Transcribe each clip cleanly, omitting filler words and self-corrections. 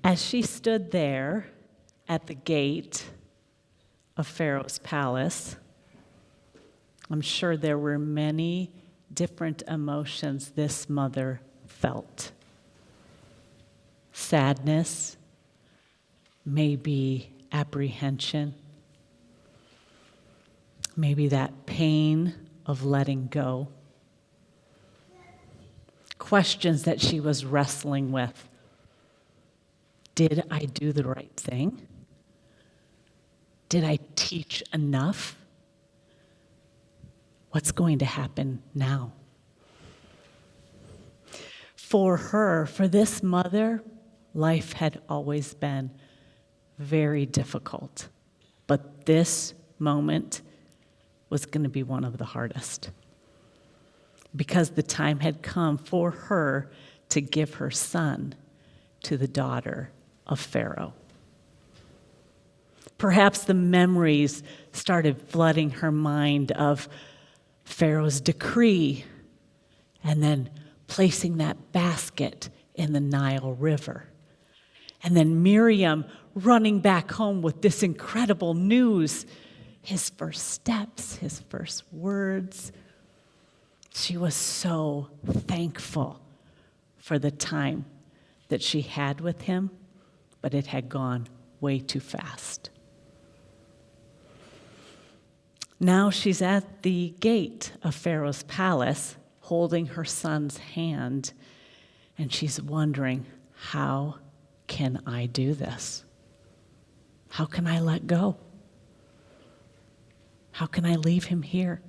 As she stood there at the gate of Pharaoh's palace, I'm sure there were many different emotions this mother felt. Sadness, maybe apprehension, maybe that pain of letting go. Questions that she was wrestling with. Did I do the right thing? Did I teach enough? What's going to happen now? For her, for this mother, life had always been very difficult. But this moment was going to be one of the hardest. Because the time had come for her to give her son to the daughter of Pharaoh. Perhaps the memories started flooding her mind of Pharaoh's decree and then placing that basket in the Nile River. And then Miriam running back home with this incredible news, his first steps, his first words. She was so thankful for the time that she had with him, but it had gone way too fast. Now she's at the gate of Pharaoh's palace, holding her son's hand, and she's wondering, how can I do this? How can I let go? How can I leave him here?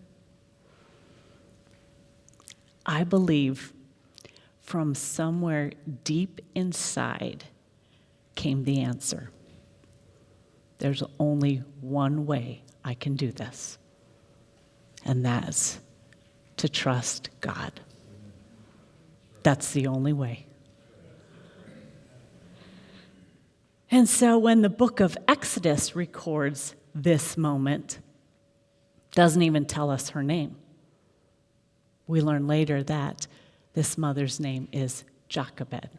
I believe from somewhere deep inside came the answer. There's only one way I can do this, and that's to trust God. That's the only way. And so when the book of Exodus records this moment, doesn't even tell us her name. We learn later that this mother's name is Jochebed.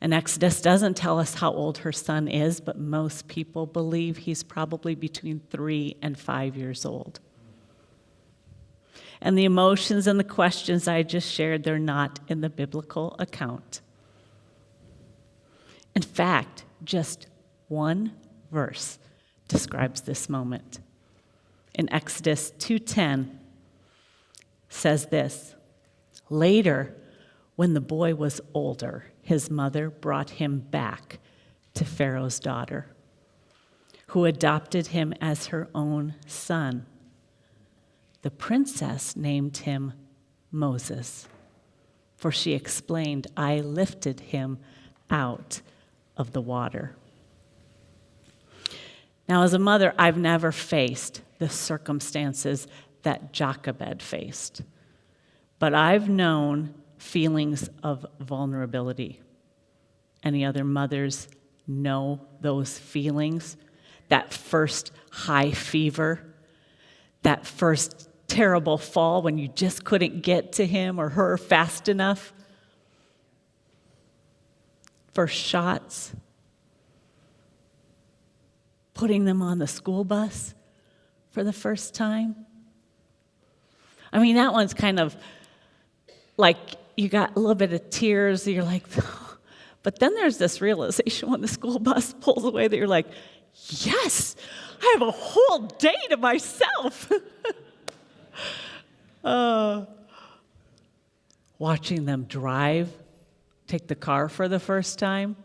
And Exodus doesn't tell us how old her son is, but most people believe he's probably between 3 and 5 years old. And the emotions and the questions I just shared, they're not in the biblical account. In fact, just one verse describes this moment. In Exodus 2:10 says this, "Later, when the boy was older, his mother brought him back to Pharaoh's daughter, who adopted him as her own son. The princess named him Moses, for she explained, 'I lifted him out of the water.'" Now, as a mother, I've never faced the circumstances that Jochebed faced, but I've known feelings of vulnerability. Any other mothers know those feelings? That first high fever, that first terrible fall when you just couldn't get to him or her fast enough. First shots, putting them on the school bus for the first time. I mean, that one's kind of like you got a little bit of tears, you're like, but then there's this realization when the school bus pulls away that you're like, yes, I have a whole day to myself. Watching them take the car for the first time,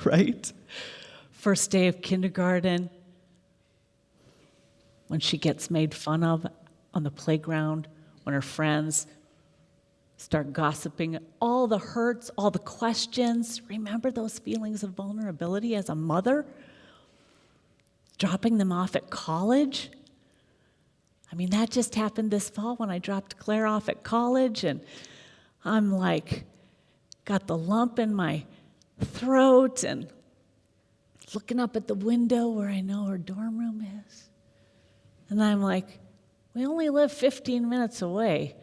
right? First day of kindergarten, when she gets made fun of on the playground, when her friends start gossiping, all the hurts, all the questions. Remember those feelings of vulnerability as a mother? Dropping them off at college. I mean, that just happened this fall when I dropped Claire off at college, and I'm like, got the lump in my throat and looking up at the window where I know her dorm room is. And I'm like, we only live 15 minutes away.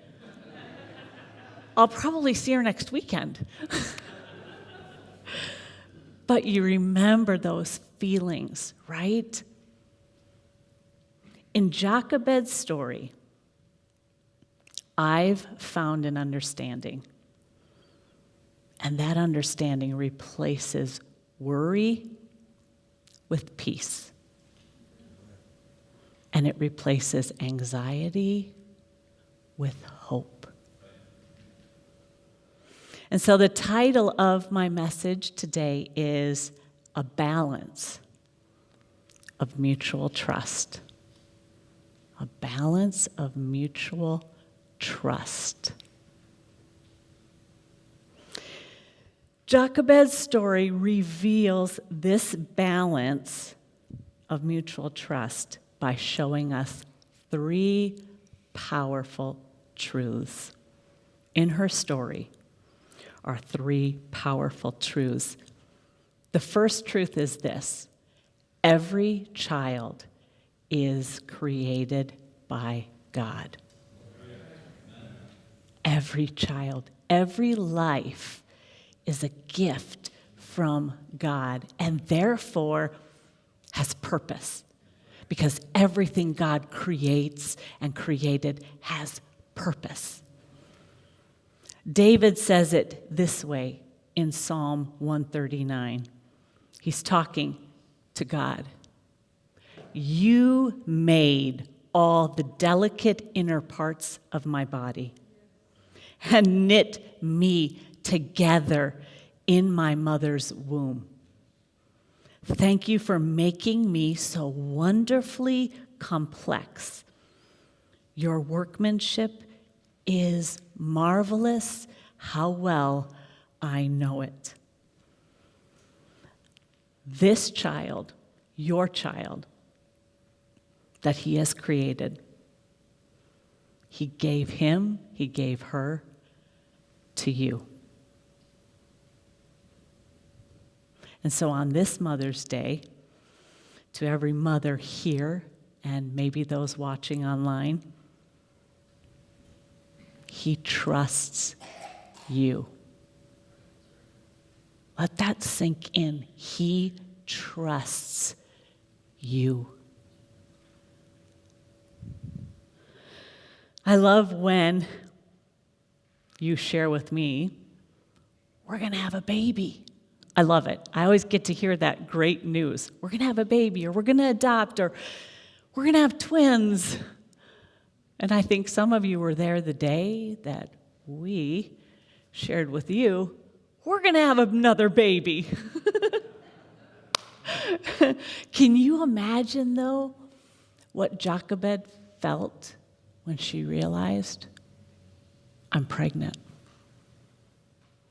I'll probably see her next weekend. but you remember those feelings, right? In Jochebed's story, I've found an understanding. And that understanding replaces worry with peace. And it replaces anxiety with hope. And so the title of my message today is A Balance of Mutual Trust. A balance of mutual trust. Jochebed's story reveals this balance of mutual trust by showing us three powerful truths. In her story are three powerful truths. The first truth is this: every child is created by God. Every child, every life is a gift from God, and therefore has purpose, because everything God creates and created has purpose. David says it this way in Psalm 139. He's talking to God. You made all the delicate inner parts of my body and knit me together in my mother's womb. Thank you for making me so wonderfully complex. Your workmanship is marvelous. How well I know it. This child, your child, that he has created, he gave him, he gave her to you. And so on this Mother's Day, to every mother here and maybe those watching online, he trusts you. Let that sink in. He trusts you. I love when you share with me, we're going to have a baby. I love it. I always get to hear that great news. We're going to have a baby, or we're going to adopt, or we're going to have twins. And I think some of you were there the day that we shared with you, we're going to have another baby. Can you imagine, though, what Jochebed felt when she realized, I'm pregnant?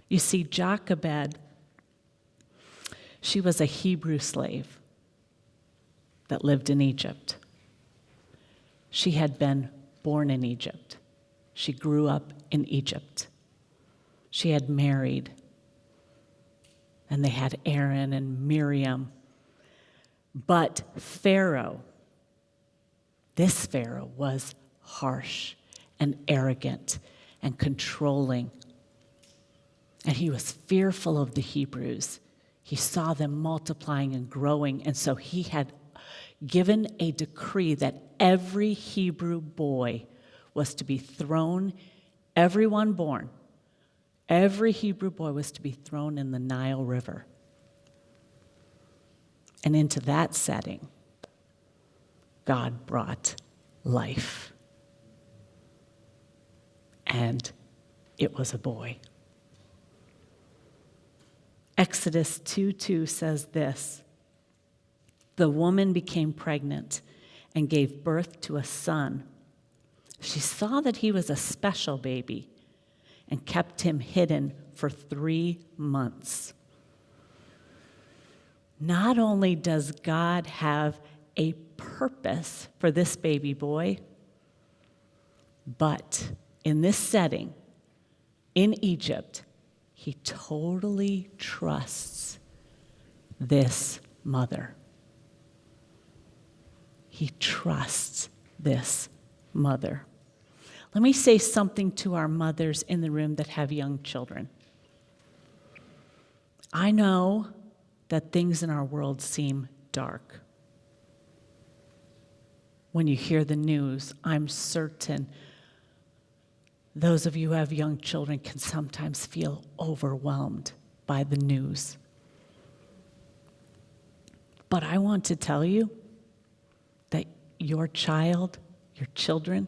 You see, Jochebed, she was a Hebrew slave that lived in Egypt. She had been born in Egypt. She grew up in Egypt. She had married, and they had Aaron and Miriam. But Pharaoh, this Pharaoh, was harsh and arrogant and controlling. And he was fearful of the Hebrews. He saw them multiplying and growing, and so he had given a decree that every Hebrew boy was to be thrown, everyone born, every Hebrew boy was to be thrown in the Nile River. And into that setting, God brought life. And it was a boy. Exodus 2:2 says this: the woman became pregnant and gave birth to a son. She saw that he was a special baby and kept him hidden for 3 months. Not only does God have a purpose for this baby boy, but in this setting, in Egypt, he totally trusts this mother. He trusts this mother. Let me say something to our mothers in the room that have young children. I know that things in our world seem dark. When you hear the news, I'm certain those of you who have young children can sometimes feel overwhelmed by the news. But I want to tell you that your child, your children,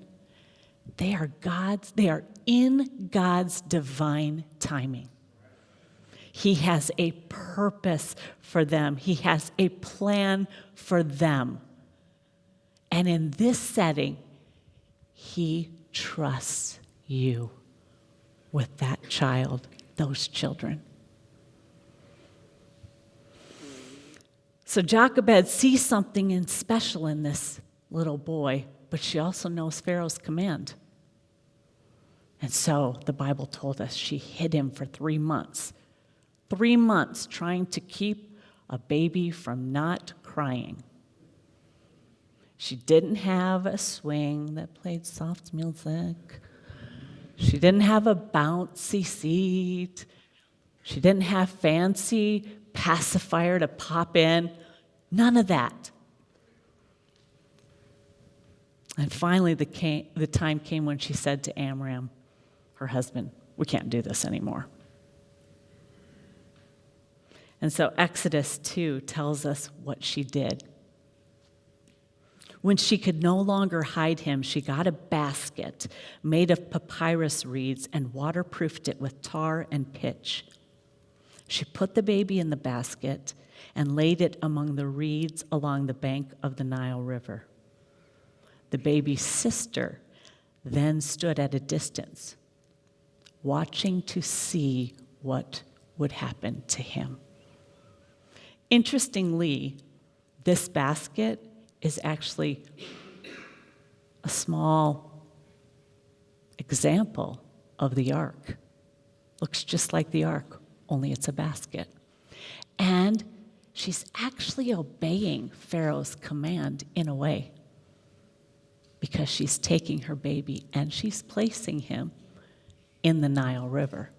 they are in God's divine timing. He has a purpose for them. He has a plan for them. And in this setting, He trusts you with that child, those children. So Jochebed sees something special in this little boy, but she also knows Pharaoh's command. And so the Bible told us she hid him for 3 months. 3 months trying to keep a baby from not crying. She didn't have a swing that played soft music. She didn't have a bouncy seat. She didn't have fancy pacifier to pop in. None of that. And finally, the time came when she said to Amram, her husband, we can't do this anymore. And so Exodus 2 tells us what she did. When she could no longer hide him, she got a basket made of papyrus reeds and waterproofed it with tar and pitch. She put the baby in the basket and laid it among the reeds along the bank of the Nile River. The baby's sister then stood at a distance, watching to see what would happen to him. Interestingly, this basket is actually a small example of the ark. Looks just like the ark, only it's a basket. And she's actually obeying Pharaoh's command in a way, because she's taking her baby and she's placing him in the Nile River.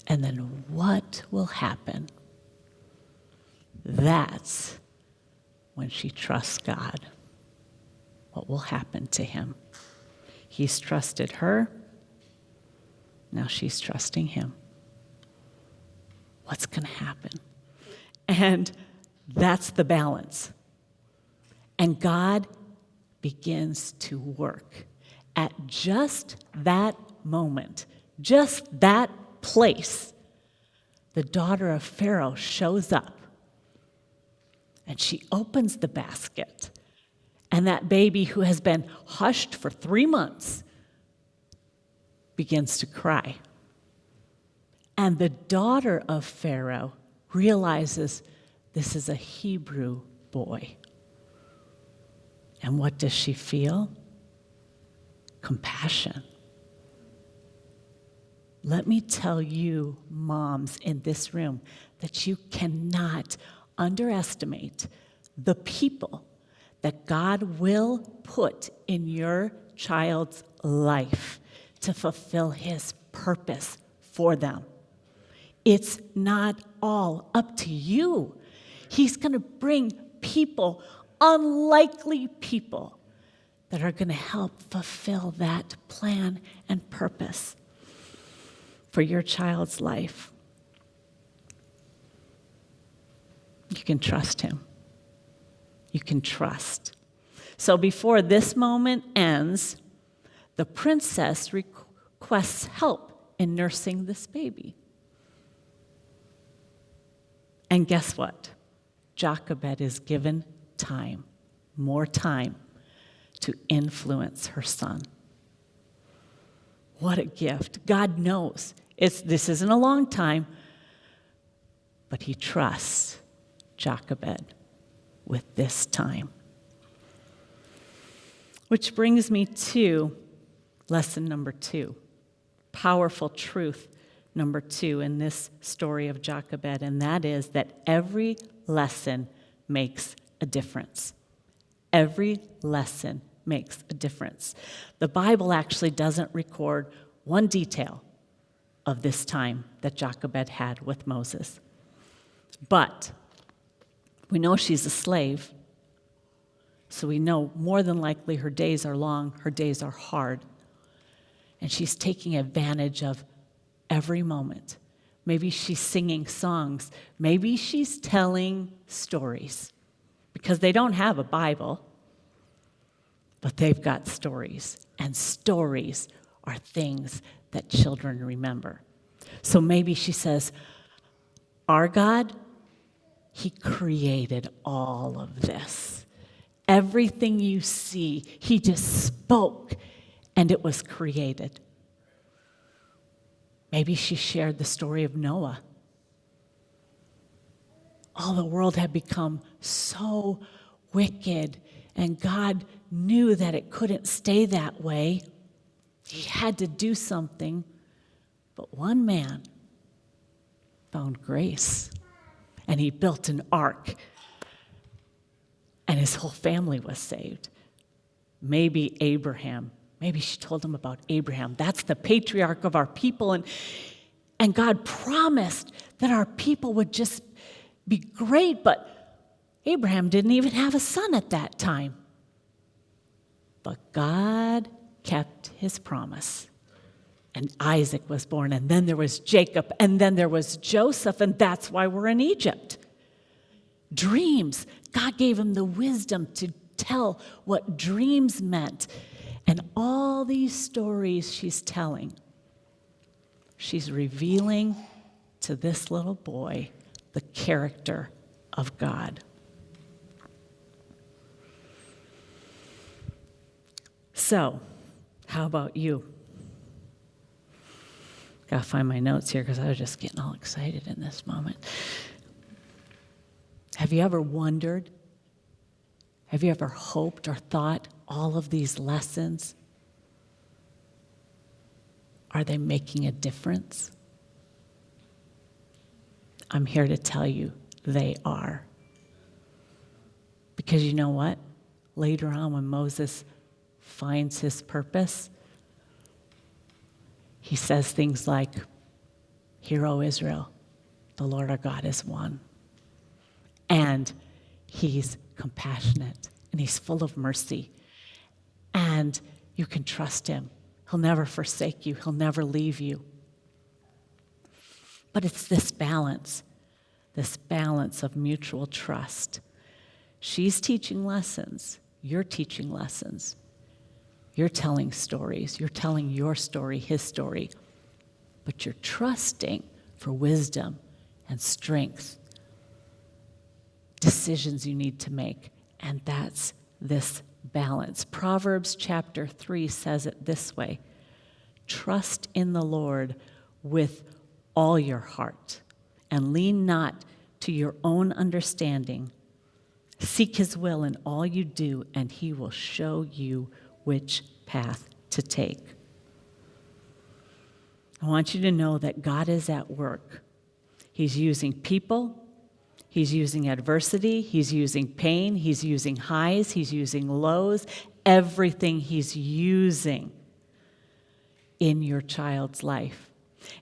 And then what will happen? That's when she trusts God. What will happen to him? He's trusted her. Now she's trusting him. What's going to happen? And that's the balance. And God begins to work at just that moment, just that place. The daughter of Pharaoh shows up, and she opens the basket, and that baby who has been hushed for 3 months begins to cry. And the daughter of Pharaoh realizes this is a Hebrew boy. And what does she feel? Compassion. Let me tell you, moms in this room, that you cannot underestimate the people that God will put in your child's life to fulfill his purpose for them. It's not all up to you. He's going to bring people, unlikely people, that are going to help fulfill that plan and purpose for your child's life. You can trust him. You can trust. So before this moment ends, the princess requests help in nursing this baby. And guess what? Jochebed is given time, more time, to influence her son. What a gift. God knows this isn't a long time, but he trusts Jochebed with this time. Which brings me to lesson number 2, powerful truth number 2 in this story of Jochebed, and that is that every lesson makes a difference. Every lesson makes a difference. The Bible actually doesn't record one detail of this time that Jochebed had with Moses. But we know she's a slave, so we know more than likely her days are long, her days are hard. And she's taking advantage of every moment. Maybe she's singing songs. Maybe she's telling stories. Because they don't have a Bible, but they've got stories. And stories are things that children remember. So maybe she says, our God, He created all of this. Everything you see, He just spoke and it was created. Maybe she shared the story of Noah. All the world had become so wicked, and God knew that it couldn't stay that way. He had to do something, but one man found grace, and he built an ark, and his whole family was saved. Maybe Abraham. Maybe she told him about Abraham. That's the patriarch of our people, and God promised that our people would just be great, but Abraham didn't even have a son at that time. But God kept His promise. And Isaac was born, and then there was Jacob, and then there was Joseph, and that's why we're in Egypt. Dreams. God gave him the wisdom to tell what dreams meant. And all these stories she's telling, she's revealing to this little boy the character of God. So, how about you? Gotta find my notes here because I was just getting all excited in this moment. Have you ever wondered? Have you ever hoped or thought all of these lessons, are they making a difference? I'm here to tell you they are. Because you know what? Later on, when Moses finds his purpose, he says things like, "Hear, O Israel, the Lord our God is one." And He's compassionate, and He's full of mercy. And you can trust Him. He'll never forsake you. He'll never leave you. But it's this balance of mutual trust. She's teaching lessons. You're teaching lessons. You're telling stories. You're telling your story, his story. But you're trusting for wisdom and strength, decisions you need to make. And that's this balance. Proverbs chapter 3 says it this way: trust in the Lord with all your heart, and lean not to your own understanding. Seek His will in all you do, and He will show you which path to take. I want you to know that God is at work. He's using people. He's using adversity. He's using pain. He's using highs. He's using lows. Everything He's using in your child's life.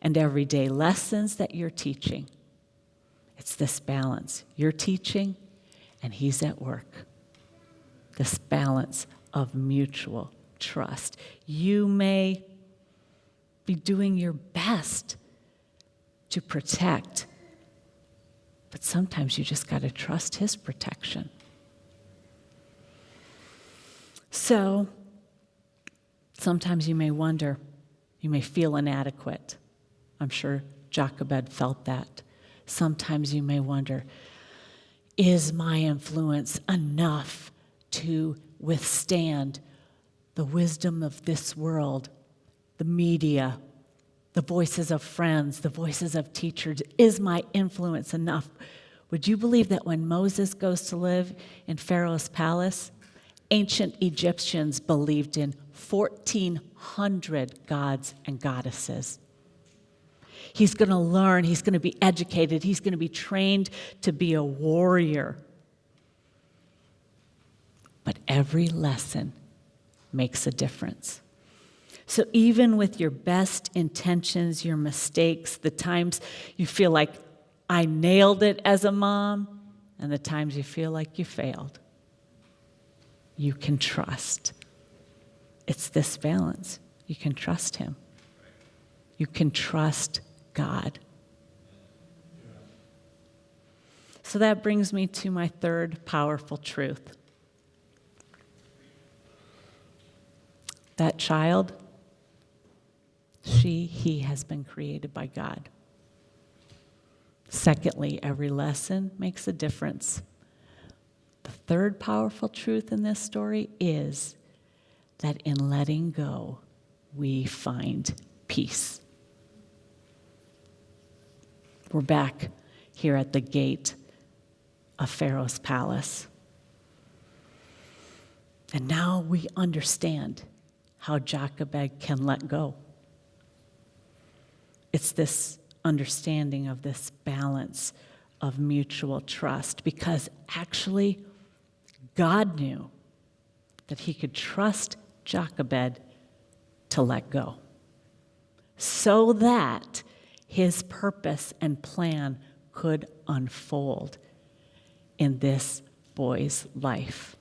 And everyday lessons that you're teaching. It's this balance. You're teaching, and He's at work. This balance of mutual trust. You may be doing your best to protect, but sometimes you just got to trust His protection. So, sometimes you may wonder, you may feel inadequate. I'm sure Jochebed felt that. Sometimes you may wonder, is my influence enough to withstand the wisdom of this world, the media, the voices of friends, the voices of teachers? Is my influence enough? Would you believe that when Moses goes to live in Pharaoh's palace, ancient Egyptians believed in 1,400 gods and goddesses? He's going to learn, he's going to be educated, he's going to be trained to be a warrior. But every lesson makes a difference. So even with your best intentions, your mistakes, the times you feel like, I nailed it as a mom, and the times you feel like you failed. You can trust. It's this balance. You can trust him. You can trust God. So that brings me to my third powerful truth. That child, he has been created by God. Secondly, every lesson makes a difference. The third powerful truth in this story is that in letting go, we find peace. We're back here at the gate of Pharaoh's palace. And now we understand how Jochebed can let go. It's this understanding of this balance of mutual trust, because actually God knew that he could trust Jochebed to let go, so that his purpose and plan could unfold in this boy's life.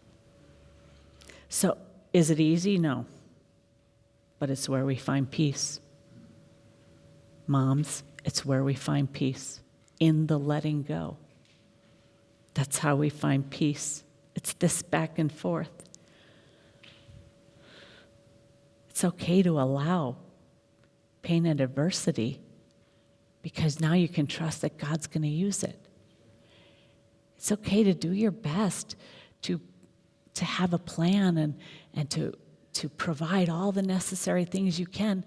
So, is it easy? No. But it's where we find peace. Moms, it's where we find peace, in the letting go. That's how we find peace. It's this back and forth. It's okay to allow pain and adversity, because now you can trust that God's going to use it. It's okay to do your best to have a plan and to provide all the necessary things you can.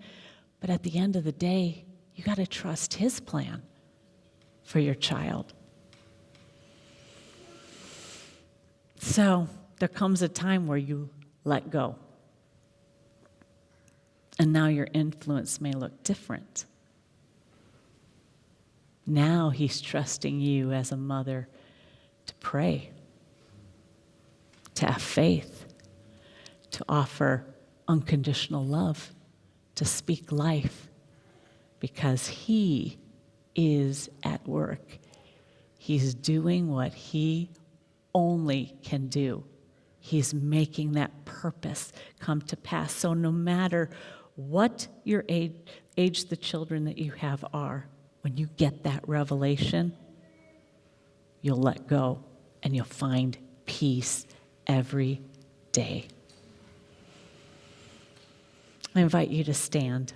But at the end of the day, you got to trust his plan for your child. So there comes a time where you let go. And now your influence may look different. Now he's trusting you as a mother to pray, to have faith, to offer unconditional love, to speak life, because he is at work. He's doing what he only can do. He's making that purpose come to pass. So no matter what your age the children that you have are, when you get that revelation, you'll let go and you'll find peace every day. I invite you to stand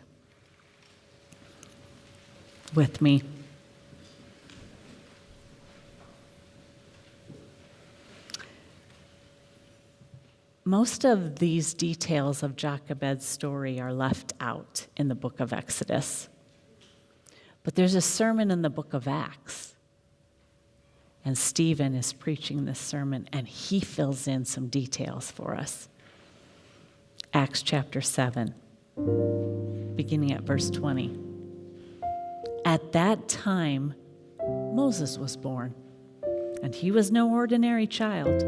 with me. Most of these details of Jochebed's story are left out in the book of Exodus. But there's a sermon in the book of Acts. And Stephen is preaching this sermon, and he fills in some details for us. Acts chapter 7, beginning at verse 20. At that time, Moses was born, and he was no ordinary child.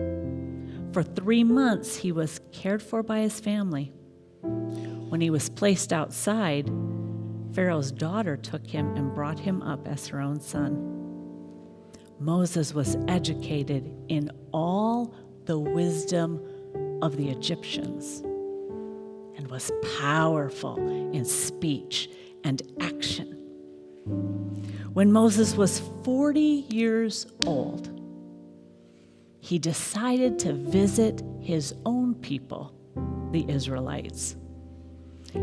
For 3 months, he was cared for by his family. When he was placed outside, Pharaoh's daughter took him and brought him up as her own son. Moses was educated in all the wisdom of the Egyptians and was powerful in speech and action. When Moses was 40 years old, he decided to visit his own people, the Israelites.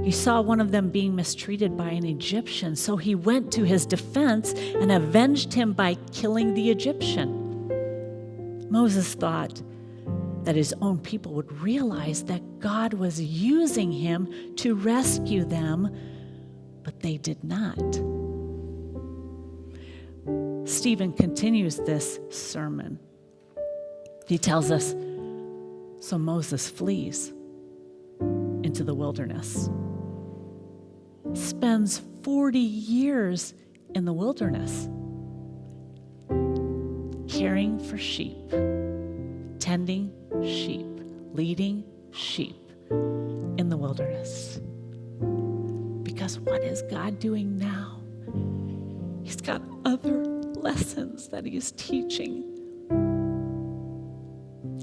He saw one of them being mistreated by an Egyptian, so he went to his defense and avenged him by killing the Egyptian. Moses thought that his own people would realize that God was using him to rescue them, but they did not. Stephen continues this sermon. He tells us, so Moses flees into the wilderness, spends 40 years in the wilderness, caring for sheep, tending sheep, leading sheep in the wilderness. Because what is God doing now? He's got other lessons that he's teaching.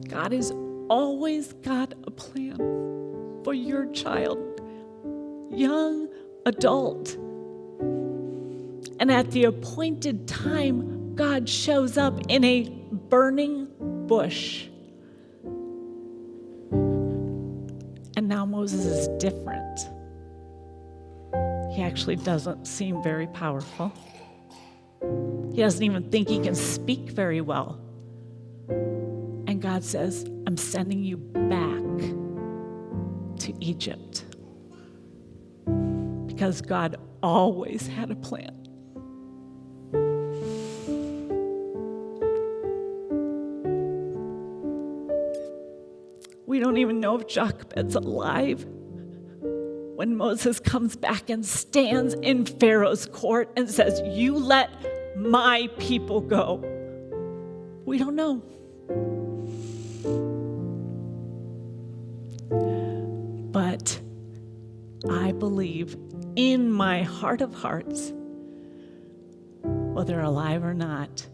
God has always got a plan for your child, young adult. And at the appointed time, God shows up in a burning bush. And now Moses is different. He actually doesn't seem very powerful. He doesn't even think he can speak very well. And God says, I'm sending you back to Egypt. Because God always had a plan. We don't even know if Jochebed's alive when Moses comes back and stands in Pharaoh's court and says, you let my people go. We don't know. But I believe in my heart of hearts, whether alive or not,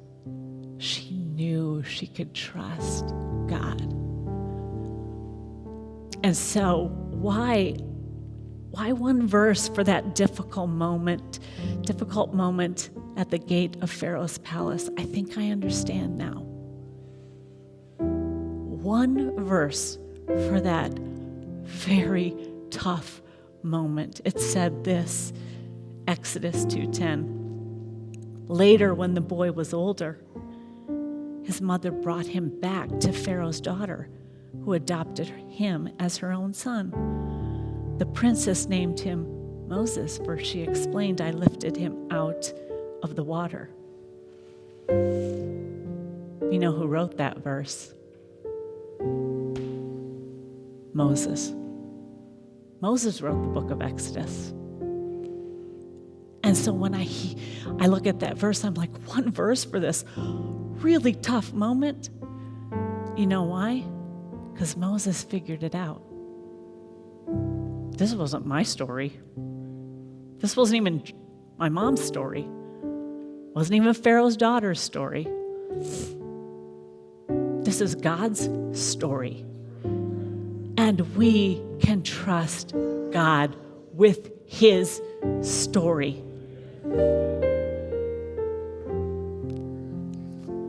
she knew she could trust God. And so why one verse for that difficult moment at the gate of Pharaoh's palace? I think I understand now. One verse for that very tough moment. It said this, Exodus 2:10. Later, when the boy was older, his mother brought him back to Pharaoh's daughter, who adopted him as her own son. The princess named him Moses, for she explained, I lifted him out of the water. You know who wrote that verse? Moses. Moses wrote the book of Exodus. And so when I look at that verse, I'm like, one verse for this really tough moment. You know why? Because Moses figured it out. This wasn't my story. This wasn't even my mom's story. It wasn't even Pharaoh's daughter's story. This is God's story. And we can trust God with his story.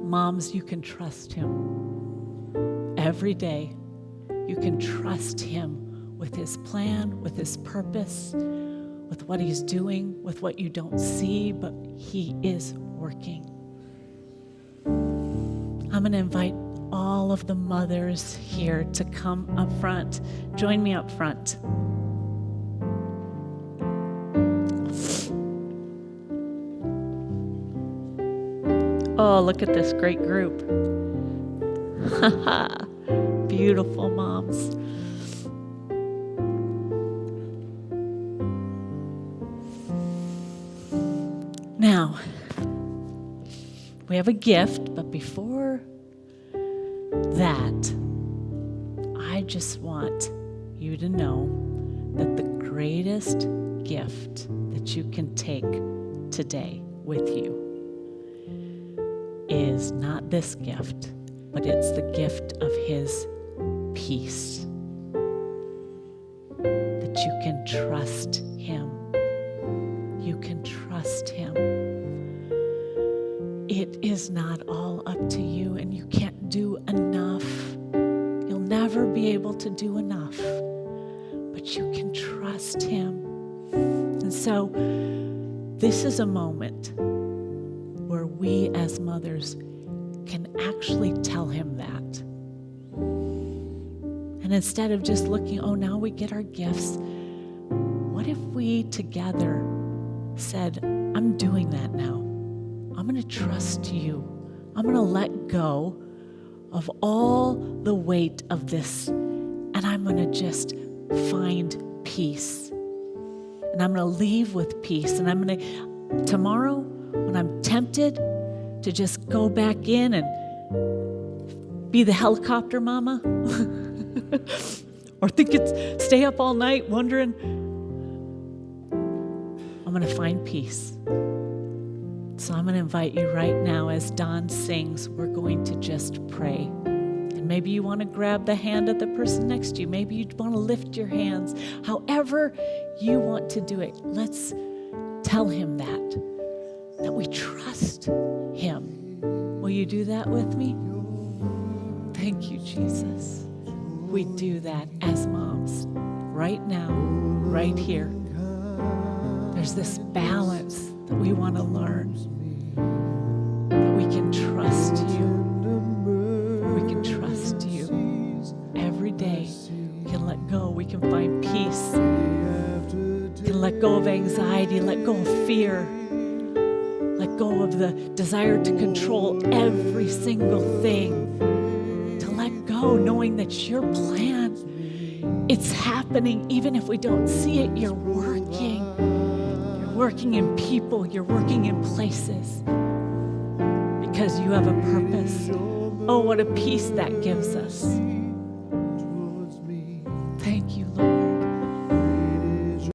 Moms, you can trust him every day. You can trust him with his plan, with his purpose, with what he's doing, with what you don't see, but he is working. I'm going to invite all of the mothers here to come up front. Join me up front. Oh, look at this great group. Beautiful moms. Now, we have a gift, but before that, I just want you to know that the greatest gift that you can take today with you is not this gift, but it's the gift of his peace. That you can trust him. You can trust him. It is not all up to you, and you can't do enough. You'll never be able to do enough, but you can trust him. And so this is a moment where we as mothers can actually tell him that. And instead of just looking, oh, now we get our gifts, what if we together said, I'm doing that now. I'm going to trust you. I'm going to let go of all the weight of this, and I'm going to just find peace. And I'm going to leave with peace. And I'm going to, tomorrow, when I'm tempted to just go back in and be the helicopter mama, or stay up all night wondering, I'm going to find peace. So I'm going to invite you right now as Don sings, we're going to just pray. And maybe you want to grab the hand of the person next to you. Maybe you want to lift your hands. However you want to do it, let's tell him that we trust him. Will you do that with me? Thank you, Jesus. We do that as moms right now, right here. There's this balance that we want to learn, that we can trust you. We can trust you every day. We can let go. We can find peace. We can let go of anxiety, let go of fear, let go of the desire to control every single thing, to let go, knowing that your plan, it's happening. Even if we don't see it, you're working. You're working in people. You're working in places because you have a purpose. Oh, what a peace that gives us.